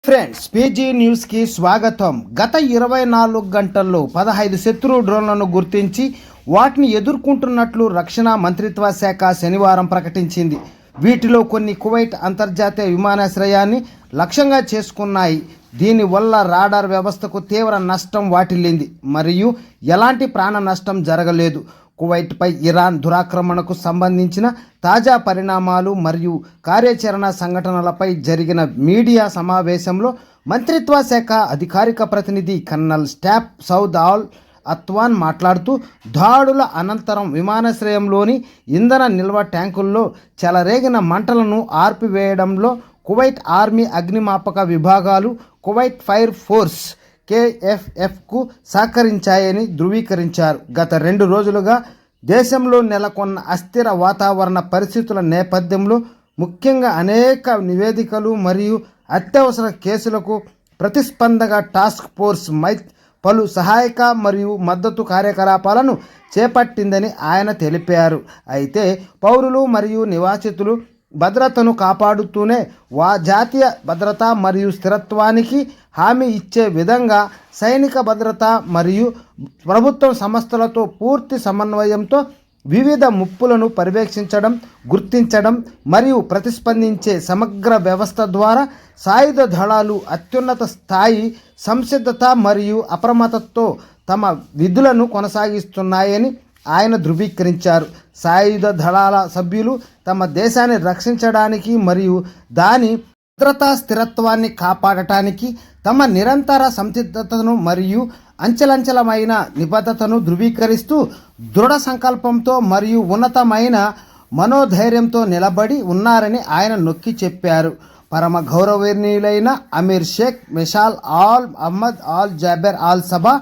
Friends, PG న్యూస్కి స్వాగతం. గత 24 గంటల్లో 15 శత్రు డ్రోన్లను గుర్తించి వాటిని ఎదుర్కొంటున్నట్లు రక్షణ మంత్రిత్వ శాఖ శనివారం ప్రకటించింది. వీటిలో కొన్ని కువైట్ అంతర్జాతీయ విమానాశ్రయాన్ని లక్ష్యంగా చేసుకున్నాయి. దీనివల్ల రాడార్ వ్యవస్థకు తీవ్ర నష్టం వాటిల్లింది మరియు ఎలాంటి ప్రాణ నష్టం జరగలేదు. కువైట్పై ఇరాన్ దురాక్రమణకు సంబంధించిన తాజా పరిణామాలు మరియు కార్యాచరణ సంఘటనలపై జరిగిన మీడియా సమావేశంలో మంత్రిత్వ శాఖ అధికారిక ప్రతినిధి కర్నల్ స్టాఫ్ సౌద్ ఆల్ అత్వాన్ మాట్లాడుతూ, దాడుల అనంతరం విమానాశ్రయంలోని ఇంధన నిల్వ ట్యాంకుల్లో చెలరేగిన మంటలను ఆర్పివేయడంలో కువైట్ ఆర్మీ అగ్నిమాపక విభాగాలు, కువైట్ ఫైర్ ఫోర్స్ KFFకు సహకరించాయని ధృవీకరించారు. గత 2 రోజులుగా దేశంలో నెలకొన్న అస్థిర వాతావరణ పరిస్థితుల నేపథ్యంలో ముఖ్యంగా అనేక నివేదికలు మరియు అత్యవసర కేసులకు ప్రతిస్పందనగా టాస్క్ ఫోర్స్ పలు సహాయక మరియు మద్దతు కార్యకలాపాలను చేపట్టిందని ఆయన తెలిపారు. అయితే పౌరులు మరియు నివాసితులు భద్రతను కాపాడుతూనే జాతీయ భద్రత మరియు స్థిరత్వానికి హామీ ఇచ్చే విధంగా సైనిక భద్రత మరియు ప్రభుత్వ సంస్థలతో పూర్తి సమన్వయంతో వివిధ ముప్పులను పర్యవేక్షించడం, గుర్తించడం మరియు ప్రతిస్పందించే సమగ్ర వ్యవస్థ ద్వారా సాయుధ దళాలు అత్యున్నత స్థాయి సంసిద్ధత మరియు అప్రమత్తతో తమ విధులను కొనసాగిస్తున్నాయని ఆయన ధృవీకరించారు. సాయుధ దళాల సభ్యులు తమ దేశాన్ని రక్షించడానికి మరియు దాని భద్రతా స్థిరత్వాన్ని కాపాడటానికి తమ నిరంతర సంసిద్ధతను మరియు అంచెలంచెలమైన నిబద్ధతను ధృవీకరిస్తూ దృఢ సంకల్పంతో మరియు ఉన్నతమైన మనోధైర్యంతో నిలబడి ఉన్నారని ఆయన నొక్కి చెప్పారు. పరమ గౌరవనీయులైన Amir Sheikh Mishal Al Ahmad Al Jaber Al Sabah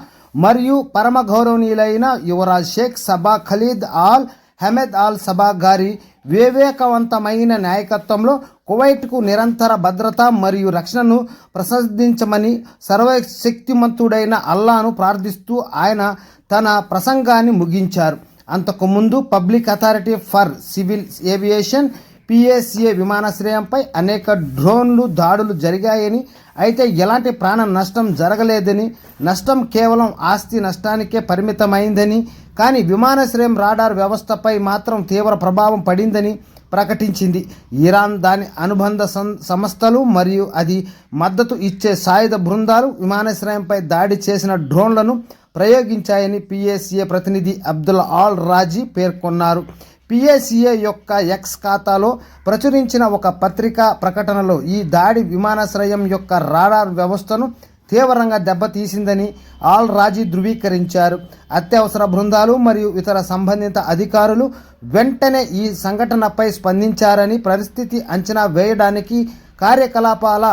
మరియు పరమ గౌరవనీయులైన యువరాజ్ Sheikh Sabah Khalid Al Hamad Al Sabah గారి వివేకవంతమైన నాయకత్వంలో కువైట్కు నిరంతర భద్రత మరియు రక్షణను ప్రసాదించమని సర్వశక్తిమంతుడైన అల్లాను ప్రార్థిస్తూ ఆయన తన ప్రసంగాన్ని ముగించారు. అంతకుముందు public authority for civil aviation PACA విమానాశ్రయంపై అనేక డ్రోన్లు దాడులు జరిగాయని, అయితే ఎలాంటి ప్రాణ నష్టం జరగలేదని, నష్టం కేవలం ఆస్తి నష్టానికే పరిమితమైందని, కానీ విమానాశ్రయం రాడార్ వ్యవస్థపై మాత్రం తీవ్ర ప్రభావం పడిందని ప్రకటించింది. ఇరాన్, దాని అనుబంధ సంస్థలు మరియు అది మద్దతు ఇచ్చే సాయుధ బృందాలు విమానాశ్రయంపై దాడి చేసిన డ్రోన్లను ప్రయోగించాయని PACA ప్రతినిధి అబ్దుల్ ఆల్ రాజీ పేర్కొన్నారు. PACA యొక్క X ఖాతాలో ప్రచురించిన ఒక పత్రికా ప్రకటనలో ఈ దాడి విమానాశ్రయం యొక్క రాడార్ వ్యవస్థను తీవ్రంగా దెబ్బతీసిందని ఆల్ రాజీ ధృవీకరించారు. అత్యవసర బృందాలు మరియు ఇతర సంబంధిత అధికారులు వెంటనే ఈ సంఘటనపై స్పందించారని, పరిస్థితి అంచనా వేయడానికి, కార్యకలాపాల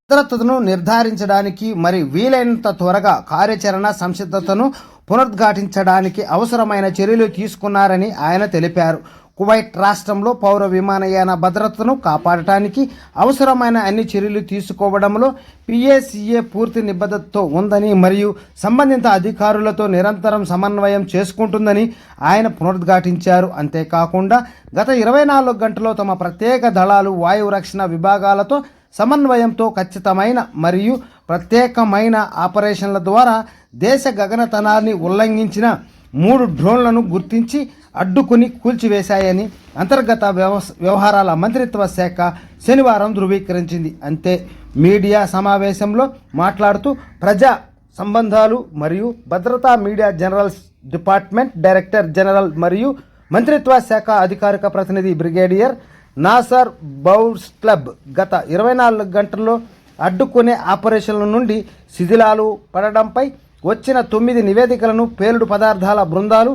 భద్రతను నిర్ధారించడానికి మరియు వీలైనంత త్వరగా కార్యాచరణ సంసిద్ధతను పునరుద్ఘాటించడానికి అవసరమైన చర్యలు తీసుకున్నారని ఆయన తెలిపారు. కువైట్ రాష్ట్రంలో పౌర విమానయాన భద్రతను కాపాడటానికి అవసరమైన అన్ని చర్యలు తీసుకోవడంలో PACA పూర్తి నిబద్ధతతో ఉందని మరియు సంబంధిత అధికారులతో నిరంతరం సమన్వయం చేసుకుంటుందని ఆయన పునరుద్ఘాటించారు. అంతేకాకుండా గత 24 గంటల్లో తమ ప్రత్యేక దళాలు వాయు రక్షణ విభాగాలతో సమన్వయంతో ఖచ్చితమైన మరియు ప్రత్యేకమైన ఆపరేషన్ల ద్వారా దేశ గగనతనాన్ని ఉల్లంఘించిన 3 డ్రోన్లను గుర్తించి అడ్డుకుని కూల్చివేశాయని అంతర్గత వ్యవహారాల మంత్రిత్వ శాఖ శనివారం ధృవీకరించింది. అంతే మీడియా సమావేశంలో మాట్లాడుతూ ప్రజా సంబంధాలు మరియు భద్రతా media general department director general మరియు మంత్రిత్వ శాఖ అధికారిక ప్రతినిధి బ్రిగేడియర్ నాసర్ బౌస్ట్లబ్ గత 24 గంటల్లో అడ్డుకునే ఆపరేషన్ల నుండి శిథిలాలు పడడంపై వచ్చిన 9 నివేదికలను పేలుడు పదార్థాల బృందాలు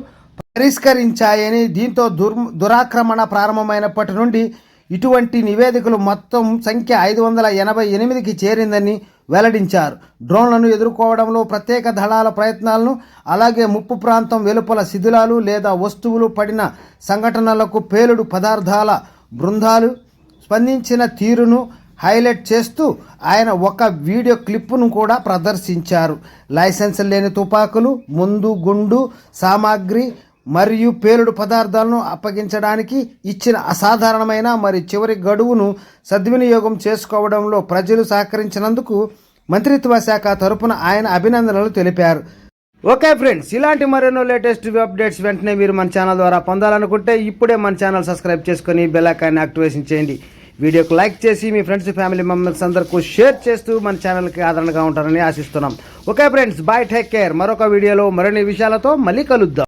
పరిష్కరించాయని, దీంతో దురాక్రమణ ప్రారంభమైనప్పటి నుండి ఇటువంటి నివేదికలు మొత్తం సంఖ్య 588కి చేరిందని వెల్లడించారు. డ్రోన్లను ఎదుర్కోవడంలో ప్రత్యేక దళాల ప్రయత్నాలను, అలాగే ముప్పు ప్రాంతం వెలుపల శిథిలాలు లేదా వస్తువులు పడిన సంఘటనలకు పేలుడు పదార్థాల బృందాలు స్పందించిన తీరును హైలైట్ చేస్తూ ఆయన ఒక వీడియో క్లిప్పును కూడా ప్రదర్శించారు. లైసెన్స్ లేని తుపాకులు, ముందు గుండు సామాగ్రి మరియు పేలుడు పదార్థాలను అప్పగించడానికి ఇచ్చిన అసాధారణమైన మరి చివరి గడువును సద్వినియోగం చేసుకోవడంలో ప్రజలు సహకరించినందుకు మంత్రిత్వ శాఖ తరపున ఆయన అభినందనలు తెలిపారు. ఓకే ఫ్రెండ్స్, ఇలాంటి మరెన్నో లేటెస్ట్ అప్డేట్స్ వెంటనే మీరు మన ఛానల్ ద్వారా పొందాలనుకుంటే ఇప్పుడే మన ఛానల్ సబ్స్క్రైబ్ చేసుకొని బెల్ ఐకాన్ని యాక్టివేషన్ చేయండి. వీడియోకి లైక్ చేసి మీ ఫ్రెండ్స్ ఫ్యామిలీ మెంబర్స్ అందరికీ షేర్ చేస్తూ మన ఛానల్కి ఆదరణగా ఉంటారని ఆశిస్తున్నాం. Okay friends, bye, take care. మరొక వీడియోలో మరిన్ని విషయాలతో మళ్ళీ కలుద్దాం.